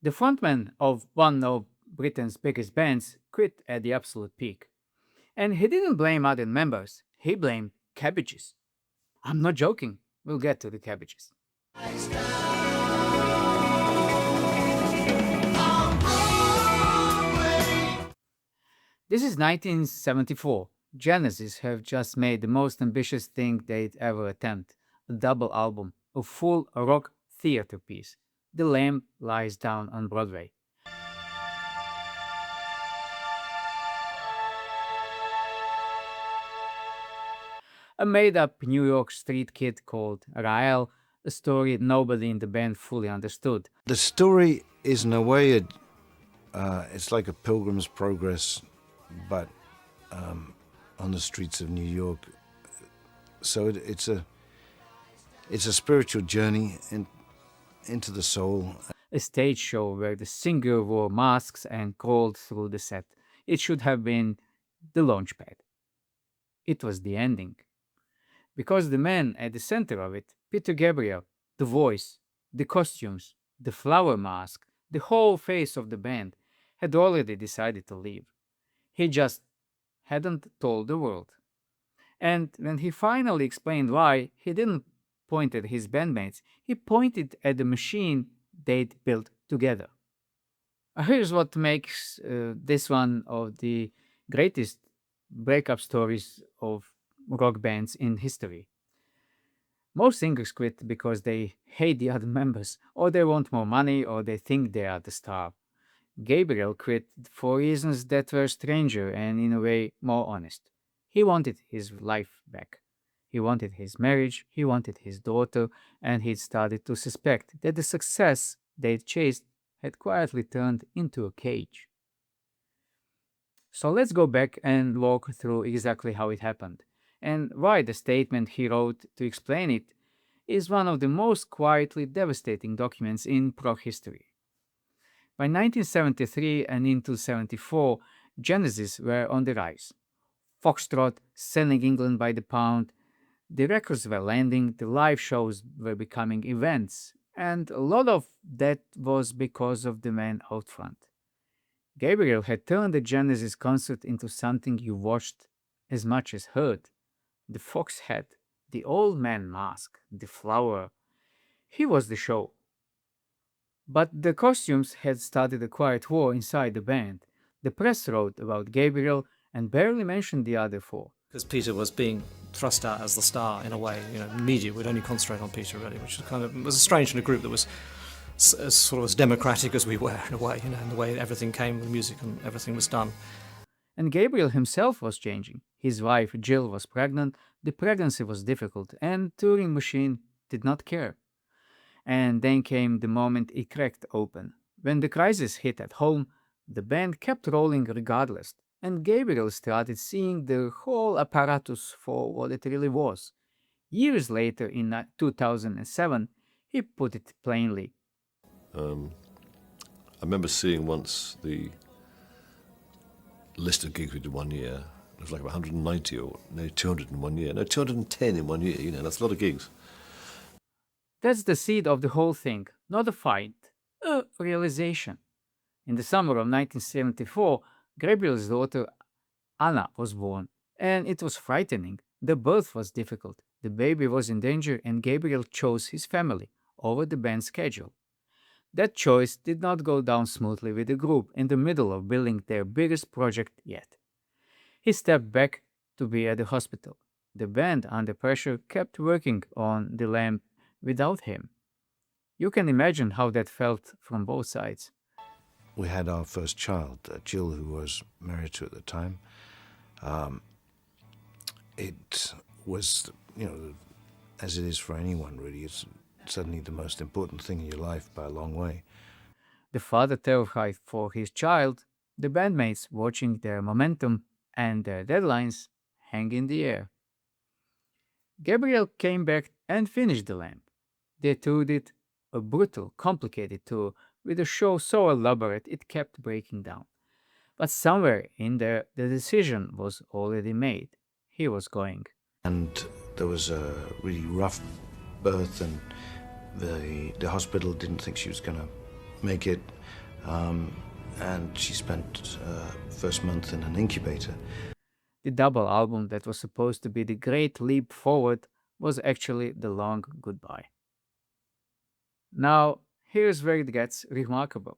The frontman of one of Britain's biggest bands quit at the absolute peak. And he didn't blame other members, he blamed cabbages. I'm not joking, we'll get to the cabbages. This is 1974. Genesis have just made the most ambitious thing they'd ever attempt, a double album, a full rock theater piece. The Lamb Lies Down on Broadway. A made up New York street kid called Rael, a story nobody in the band fully understood. The story is in a way, it's like a Pilgrim's Progress, but on the streets of New York. So it's a spiritual journey into the soul. A stage show where the singer wore masks and crawled through the set. It should have been the launchpad. It was the ending. Because the man at the center of it, Peter Gabriel, the voice, the costumes, the flower mask, the whole face of the band, had already decided to leave. He just hadn't told the world. And when he finally explained why, he didn't point at his bandmates, he pointed at the machine they'd built together. Here's what makes this one of the greatest breakup stories of rock bands in history. Most singers quit because they hate the other members, or they want more money, or they think they are the star. Gabriel quit for reasons that were stranger and, in a way, more honest. He wanted his life back. He wanted his marriage, he wanted his daughter, and he'd started to suspect that the success they'd chased had quietly turned into a cage. So let's go back and walk through exactly how it happened, and why the statement he wrote to explain it is one of the most quietly devastating documents in prog history. By 1973 and into 74, Genesis were on the rise. Foxtrot selling England by the pound, the records were landing, the live shows were becoming events, and a lot of that was because of the man out front. Gabriel had turned the Genesis concert into something you watched as much as heard. The fox head, the old man mask, the flower. He was the show. But the costumes had started a quiet war inside the band. The press wrote about Gabriel and barely mentioned the other four. Because Peter was being thrust out as the star in a way, media would only concentrate on Peter really, which was strange in a group that was as sort of as democratic as we were in a way, in the way everything came with music and everything was done. And Gabriel himself was changing. His wife Jill was pregnant, the pregnancy was difficult, and Turing Machine did not care. And then came the moment it cracked open. When the crisis hit at home, the band kept rolling regardless, and Gabriel started seeing the whole apparatus for what it really was. Years later, in 2007, he put it plainly. I remember seeing once the list of gigs we did one year. It was like 190 or no 200 in 1 year. No, 210 in 1 year, that's a lot of gigs. That's the seed of the whole thing, not a fight, a realization. In the summer of 1974, Gabriel's daughter Anna was born, and it was frightening. The birth was difficult, the baby was in danger, and Gabriel chose his family over the band's schedule. That choice did not go down smoothly with the group in the middle of building their biggest project yet. He stepped back to be at the hospital. The band, under pressure, kept working on the Lamb without him. You can imagine how that felt from both sides. We had our first child, Jill, who was married to at the time. It was, as it is for anyone really, it's suddenly the most important thing in your life by a long way. The father terrified for his child, the bandmates watching their momentum and their deadlines hang in the air. Gabriel came back and finished the Lamb. They toured it, a brutal, complicated tour, with a show so elaborate it kept breaking down. But somewhere in there, the decision was already made. He was going. And there was a really rough birth, and the hospital didn't think she was going to make it, and she spent first month in an incubator. The double album that was supposed to be the great leap forward was actually the long goodbye. Now, here's where it gets remarkable.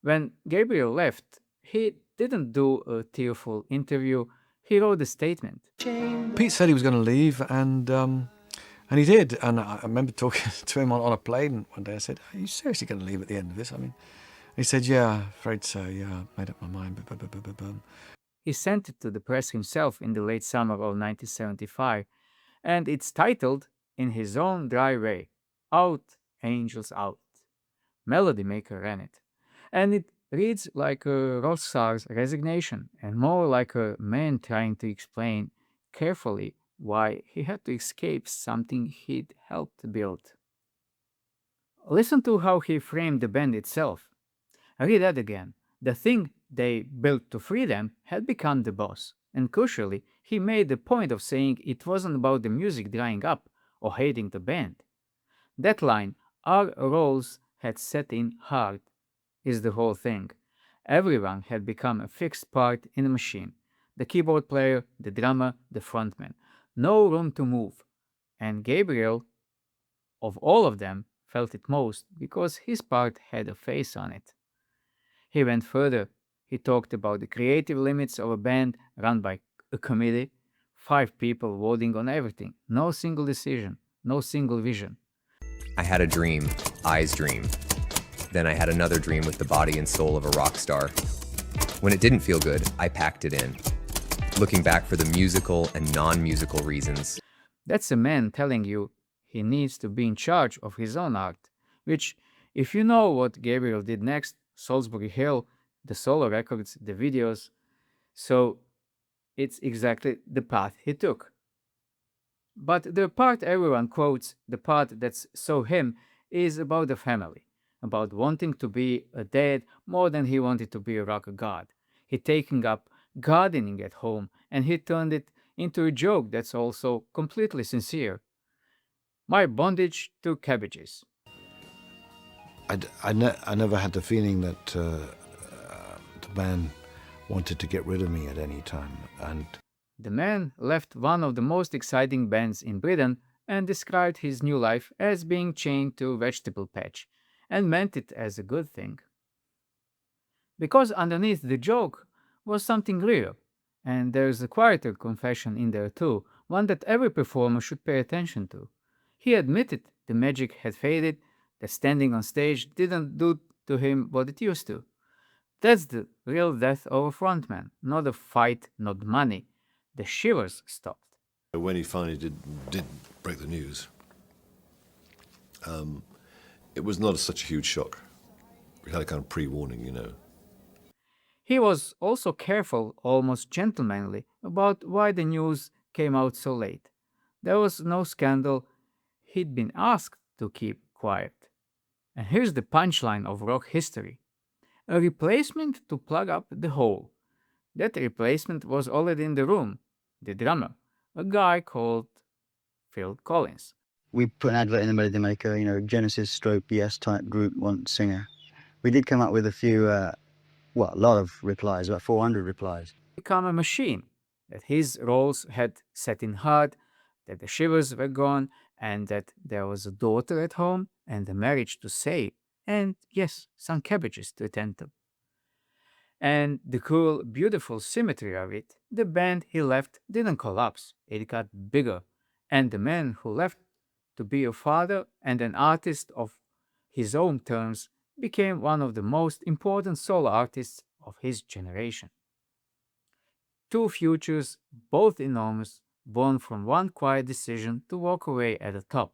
When Gabriel left, he didn't do a tearful interview, he wrote a statement. Pete said he was going to leave, and he did. And I remember talking to him on a plane one day. I said, "Are you seriously going to leave at the end of this?" I mean, he said, "Yeah, afraid so. Yeah, made up my mind." He sent it to the press himself in the late summer of 1975, and it's titled, in his own dry way, Out, Angels Out. Melody Maker ran it. And it reads like a rock star's resignation and more like a man trying to explain carefully why he had to escape something he'd helped build. Listen to how he framed the band itself. Read that again. The thing they built to free them had become the boss, and crucially, he made the point of saying it wasn't about the music drying up or hating the band. That line, our roles had set in hard, is the whole thing. Everyone had become a fixed part in the machine. The keyboard player, the drummer, the frontman. No room to move. And Gabriel, of all of them, felt it most because his part had a face on it. He went further. He talked about the creative limits of a band run by a committee, 5 people voting on everything, no single decision, no single vision. I had a dream, I's dream. Then I had another dream with the body and soul of a rock star. When it didn't feel good, I packed it in, looking back for the musical and non-musical reasons. That's a man telling you he needs to be in charge of his own art, which, if you know what Gabriel did next, Salisbury Hill, the solo records, the videos, so it's exactly the path he took. But the part everyone quotes, the part that's so him, is about the family, about wanting to be a dad more than he wanted to be a rock god. He taking up gardening at home and he turned it into a joke that's also completely sincere. My bondage to cabbages. I never had the feeling that the band wanted to get rid of me at any time, and The man left one of the most exciting bands in Britain and described his new life as being chained to a vegetable patch, and meant it as a good thing. Because underneath the joke was something real, and there's a quieter confession in there too, one that every performer should pay attention to. He admitted the magic had faded, that standing on stage didn't do to him what it used to. That's the real death of a frontman, not a fight, not money. The shivers stopped. When he finally did break the news, it was not such a huge shock. We had a kind of pre-warning, you know. He was also careful, almost gentlemanly, about why the news came out so late. There was no scandal. He'd been asked to keep quiet. And here's the punchline of rock history: a replacement to plug up the hole. That replacement was already in the room, the drummer, a guy called Phil Collins. We put an advert in the Melody Maker, Genesis stroke BS type group, want singer. We did come up with a few, a lot of replies, about 400 replies. Become a machine, that his roles had set in hard, that the shivers were gone, and that there was a daughter at home and a marriage to save, and yes, some cabbages to attend to. And the cool, beautiful symmetry of it, the band he left didn't collapse, it got bigger, and the man who left to be a father and an artist of his own terms became one of the most important solo artists of his generation. Two futures, both enormous, born from one quiet decision to walk away at the top.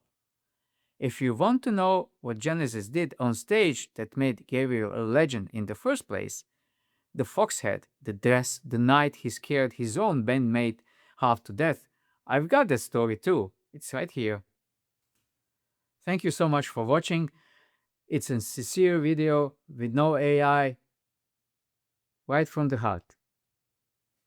If you want to know what Genesis did on stage that made Gabriel a legend in the first place, the fox head, the dress, the night he scared his own bandmate half to death, I've got that story too. It's right here. Thank you so much for watching. It's a sincere video with no AI, right from the heart.